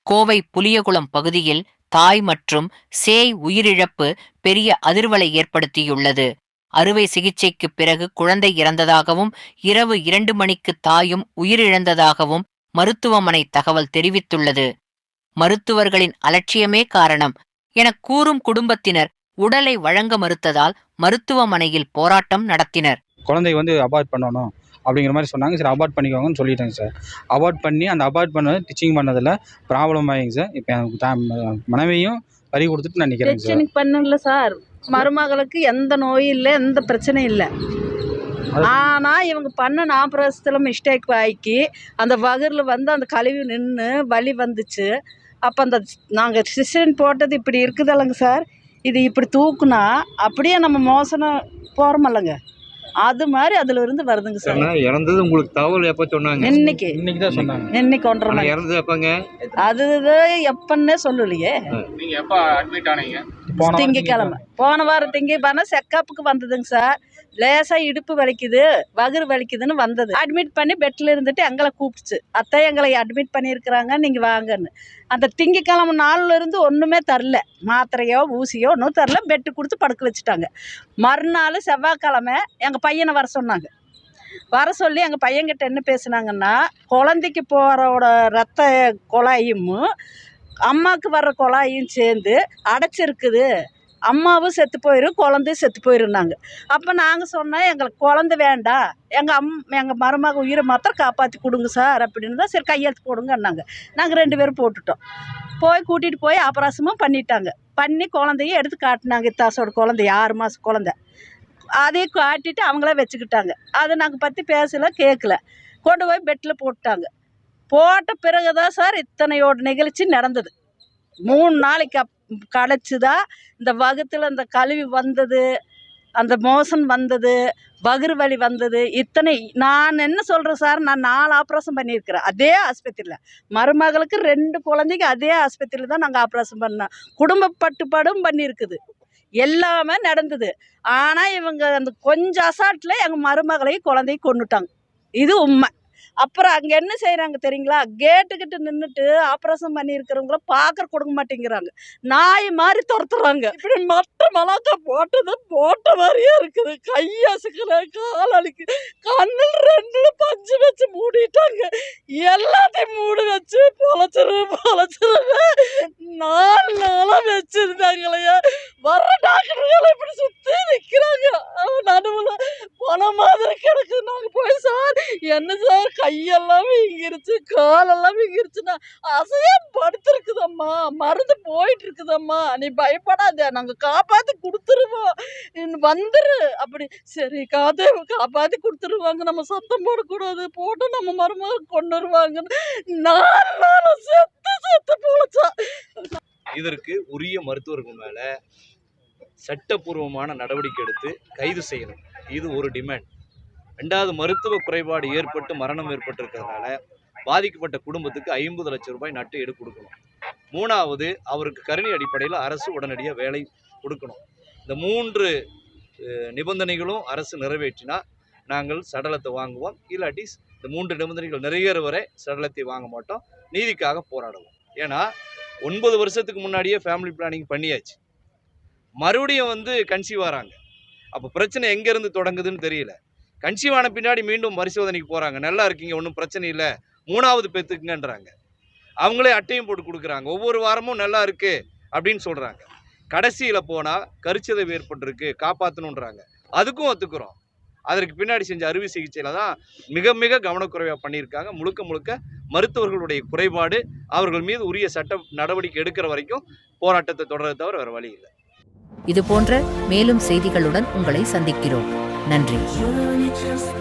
கோவை புலியகுளம் பகுதியில் தாய் மற்றும் சேய் உயிரிழப்பு பெரிய அதிர்வலை ஏற்படுத்தியுள்ளது. அறுவை சிகிச்சைக்கு பிறகு குழந்தை இறந்ததாகவும் இரவு 2 மணிக்கு தாயும் உயிரிழந்ததாகவும் மருத்துவமனை தகவல் தெரிவித்துள்ளது. மருத்துவர்களின் அலட்சியமே காரணம் என கூறும் குடும்பத்தினர் உடலை வழங்க மறுத்ததால் மருத்துவமனையில் போராட்டம் நடத்தினர். குழந்தை அபார்ட் பண்ணணும் அப்படிங்கிற மாதிரி சொன்னாங்க. சரி, அபார்ட் பண்ணிக்கோங்கன்னு சொல்லிட்டேங்க சார். அபார்ட் பண்ணி அந்த அபார்ட் பண்ணது டிச்சிங் பண்ணதில் ப்ராப்ளம் ஆகிங்க சார். இப்போ எனக்கு மனைவியும் பறி கொடுத்துட்டு நான் நிற்கிறேன் சார். பண்ணல சார், மருமகளுக்கு எந்த நோயும் இல்லை, எந்த பிரச்சனையும் இல்லை. ஆனால் இவங்க பண்ண ஆப்ரேஷத்தில் மிஸ்டேக் ஆக்கி அந்த வகரில் அந்த கழிவு நின்று வலி வந்துச்சு. அப்போ அந்த நாங்கள் சிஸ்டன் போட்டது இப்படி இருக்குதல்லங்க சார், இது இப்படி தூக்குனா அப்படியே நம்ம மோசனம் போகிறோமல்லங்க, அது மாதிரி அதுல இருந்து வருதுங்க சார். இறந்தது உங்களுக்கு தகவல் எப்போ சொன்னாங்க? இன்னைக்கு தான் சொன்னாங்க. இன்னைக்கு 1:30 மணி. இறந்தது எப்பங்க? அது எப்பன்னே சொல்லலையே. நீங்க எப்போ அட்மிட் ஆனீங்க? திங்கக்கிழமை, போன வாரம் திங்கக்கிழமை செக்கப்புக்கு வந்ததுங்க சார். லேசா இடுப்பு வலிக்குது, வகுறு வலிக்குதுன்னு வந்தது. அட்மிட் பண்ணி பெட்டில் இருந்துட்டு எங்களை கூப்பிடுச்சு, அத்தை எங்களை அட்மிட் பண்ணியிருக்கிறாங்க, நீங்கள் வாங்கன்னு. அந்த திங்கக்கிழமை நாளில் இருந்து ஒன்றுமே தரல, மாத்திரையோ ஊசியோ ஒன்றும் தரல. பெட்டு கொடுத்து படுக்க வச்சுட்டாங்க. மறுநாள் செவ்வாய்க்கிழமை எங்கள் பையனை வர சொன்னாங்க. வர சொல்லி எங்கள் பையன்கிட்ட என்ன பேசுனாங்கன்னா, குழந்தைக்கு போகிறோட ரத்த குழாயும் அம்மாவுக்கு வர்ற குழாயும் சேர்ந்து அடைச்சிருக்குது, அம்மாவும் செத்து போயிடும், குழந்தையும் செத்து போயிருந்தாங்க. அப்போ நாங்கள் சொன்னோம், எங்களுக்கு குழந்தை வேண்டாம், எங்கள் மருமக உயிரை மாத்திரம் காப்பாற்றி கொடுங்க சார் அப்படின்னு தான். சரி, கையெழுத்து போடுங்கன்னாங்க. நாங்கள் 2 பேரும் போட்டுட்டோம். போய் கூட்டிகிட்டு போய் ஆப்ரேஷனும் பண்ணிட்டாங்க. பண்ணி குழந்தையும் எடுத்து காட்டினாங்க. இத்தாசோட குழந்தை 6 மாதம் குழந்தை, அதையும் காட்டிட்டு அவங்களே வச்சுக்கிட்டாங்க. அதை நாங்கள் பற்றி பேசல, கேட்கல. கொண்டு போய் பெட்டில் போட்டாங்க. போட்ட பிறகு தான் சார் இத்தனையோட நிகழ்ச்சி நடந்தது. 3 நாளைக்கு கழிச்சு தான் இந்த வகுத்தில் அந்த கழுவி வந்தது, அந்த மோசன் வந்தது, வகுறு வலி வந்தது. இத்தனை நான் என்ன சொல்கிறேன் சார், நான் 4 ஆப்ரேஷன் பண்ணியிருக்கிறேன் அதே ஆஸ்பத்திரியில். மருமகளுக்கு 2 குழந்தைக்கு அதே ஆஸ்பத்திரியில் தான் நாங்கள் ஆப்ரேஷன் பண்ணோம். குடும்ப பட்டுப்பாடும் பண்ணியிருக்குது, எல்லாமே நடந்தது. ஆனால் இவங்க அந்த கொஞ்சம் அசால்ட்டில் எங்கள் மருமகளையும் குழந்தையும் கொண்டுட்டாங்க. இது உண்மை. அப்புறம் அங்கே என்ன செய்கிறாங்க தெரியுங்களா, கேட்டுக்கிட்ட நின்றுட்டு ஆப்ரேஷன் பண்ணியிருக்கிறவங்கள பார்க்க கொடுக்க மாட்டேங்கிறாங்க, நாய் மாதிரி துரத்துறாங்க. இப்படி மற்ற மலாக்கா போட்டது போட்ட மாதிரியே இருக்குது. கையசுக்கிற, கால் அழிக்குது, கண்ணில் 2 பஞ்சு வச்சு மூடிட்டாங்க. எல்லாத்தையும் மூடி வச்சு பொழைச்சிருங்க 4 நாளாக வச்சுருந்தாங்களையா. வர டாக்டர்களை இப்படி சுற்றி நிற்கிறாங்க. நடுவில் போன மாதிரி கிடக்குது. நாங்கள் போய், சார் என்ன சார், கையெல்லாம் வீங்கிருச்சு, காலெல்லாம் வீங்கிருச்சுன்னா அசையா படுத்துருக்குதம்மா, மருந்து போயிட்டு இருக்குதம்மா, நீ பயப்படாத, நாங்கள் காப்பாற்றி கொடுத்துருவோம், வந்துரு அப்படி. சரி, காப்பாற்றி கொடுத்துருவாங்க, நம்ம சத்தம் போடக்கூடாது, போட்டு நம்ம மருமக கொண்டு வருவாங்கன்னு 4 நாள் செத்து போச்சா. இதற்கு உரிய மருத்துவர்கள் மேல சட்டப்பூர்வமான நடவடிக்கை எடுத்து கைது செய்யணும். இது ஒரு டிமாண்ட். 2வது, மருத்துவ குறைபாடு ஏற்பட்டு மரணம் ஏற்பட்டிருக்கிறதுனால பாதிக்கப்பட்ட குடும்பத்துக்கு 50 லட்சம் ரூபாய் நட்டு எடு கொடுக்கணும். 3வது, அவருக்கு கருணை அடிப்படையில் அரசு உடனடியாக வேலை கொடுக்கணும். இந்த 3 நிபந்தனைகளும் அரசு நிறைவேற்றினா நாங்கள் சடலத்தை வாங்குவோம். இல்லாட்டி இந்த 3 நிபந்தனைகள் நிறைவேற வரை சடலத்தை வாங்க மாட்டோம், நீதிக்காக போராடுவோம். ஏன்னா 9 வருஷத்துக்கு முன்னாடியே ஃபேமிலி பிளானிங் பண்ணியாச்சு, மறுபடியும் கன்சீவ் ஆகிறாங்க. அப்போ பிரச்சனை எங்கேருந்து தொடங்குதுன்னு தெரியல. கன்சீவ் ஆன பின்னாடி மீண்டும் பரிசோதனைக்கு போகிறாங்க, நல்லா இருக்கீங்க, ஒன்றும் பிரச்சனை இல்லை, 3வது பெற்றுக்குங்கன்றாங்க. அவங்களே அட்டையும் போட்டு கொடுக்குறாங்க, ஒவ்வொரு வாரமும் நல்லா இருக்குது அப்படின்னு சொல்கிறாங்க. கடைசியில் போனால் கருச்சிதைவு ஏற்பட்டிருக்கு, காப்பாற்றணுன்றாங்க. அதுக்கும் ஒத்துக்கிறோம். அதற்கு பின்னாடி செஞ்ச அறுவை சிகிச்சையில் தான் மிக மிக கவனக்குறைவாக பண்ணியிருக்காங்க. முழுக்க மருத்துவர்களுடைய குறைபாடு. அவர்கள் மீது உரிய சட்ட நடவடிக்கை எடுக்கிற வரைக்கும் போராட்டத்தை தொடர தவிர வேறு வழி இல்லை. இது போன்ற மேலும் செய்திகளுடன் உங்களை சந்திக்கிறோம். நன்றி.